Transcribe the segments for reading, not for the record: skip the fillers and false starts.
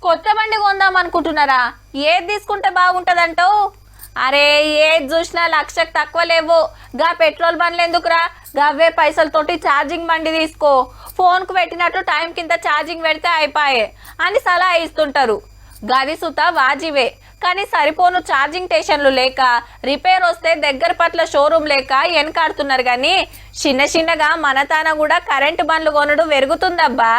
కొత్త బండి కొందాం అనుకుంటున్నారా? ఏది తీసుకుంటే బాగుంటదంటావు? అరే ఏది చూసినా లక్షకు తక్కువ లేవు. గా పెట్రోల్ బండ్లు ఎందుకురా, గవ్వే పైసలతోటి ఛార్జింగ్ బండి తీసుకో. ఫోన్కు పెట్టినట్టు టైం కింద ఛార్జింగ్ పెడితే అయిపోయే అని సలహా ఇస్తుంటారు. గది సుత వాజివే, కానీ సరిపోను ఛార్జింగ్ స్టేషన్లు లేక, రిపేర్ వస్తే దగ్గర పట్ల షోరూమ్ లేక వెనకాడుతున్నారు. కానీ చిన్నగా మన తాన కూడా కరెంటు బండ్లు కొనడు పెరుగుతుందబ్బా.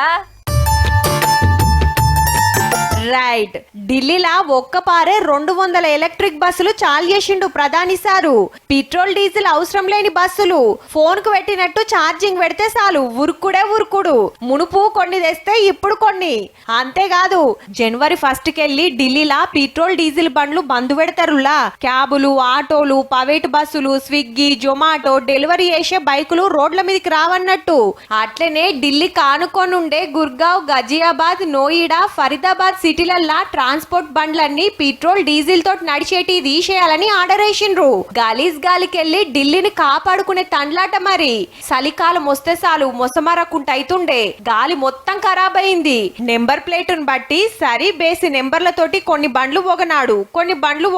రైట్, ఢిల్లీలా ఒక్కపారే 200 ఎలక్ట్రిక్ బస్సులు చాలు చేసిండు ప్రధాని సారు. పెట్రోల్ డీజిల్ అవసరం లేని బస్సులు, ఫోన్ కు పెట్టినట్టు ఛార్జింగ్ పెడితే చాలు ఉరుకుడు. మునుపు కొన్ని తెస్తే ఇప్పుడు కొన్ని. అంతేకాదు జనవరి 1 కెళ్ళి ఢిల్లీలా పెట్రోల్ డీజిల్ బండ్లు బంద్ పెడతారులా. క్యాబులు, ఆటోలు, ప్రైవేట్ బస్సులు, స్విగ్గీ, జొమాటో డెలివరీ చేసే బైకులు రోడ్ల మీదకి రావన్నట్టు. అట్లనే ఢిల్లీ కానుకొని ఉండే గుర్గావ్, గజియాబాద్, నోయిడా, ఫరీదాబాద్ సిటీలల్లా ట్రాన్స్పోర్ట్ బండ్లన్నీ పెట్రోల్ డీజిల్ తోటి నడిచేటి తీసేయాలని ఆర్డర్ వేసిండ్రు. గాలికెళ్ళి ఢిల్లీని కాపాడుకునే తండ్లాట. మరి చలికాలం వస్తే చాలు మొసమరకుంటైతుండే. గాలి మొత్తం ఖరాబ్ అయింది. నెంబర్ ప్లేటును బట్టి సరి బేసి నెంబర్లతోటి కొన్ని బండ్లు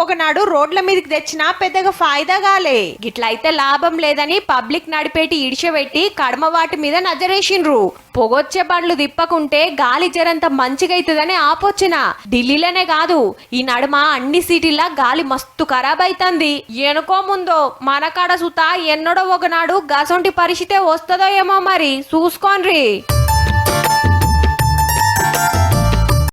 ఒకనాడు రోడ్ల మీదకి తెచ్చినా పెద్దగా ఫాయిదా గాలే. గిట్లయితే లాభం లేదని పబ్లిక్ నడిపేటి ఇడిచబెట్టి కడమ వాటి మీద నజరేసిండ్రు. పొగొచ్చే బండ్లు తిప్పకుంటే గాలి జరంత మంచిగా అవుతుందని ఆపొచ్చిన. ఢిల్లీలోనే కాదు, ఈ నడుమ అన్ని సిటీలా గాలి మస్తు ఖరాబ్ అవుతుంది. ఎనుకో ముందో మన కాడ సుతా ఎన్నడో ఒకనాడు గసొంటి పరిస్థితే వస్తుందో ఏమో, మరి చూసుకోండ్రి.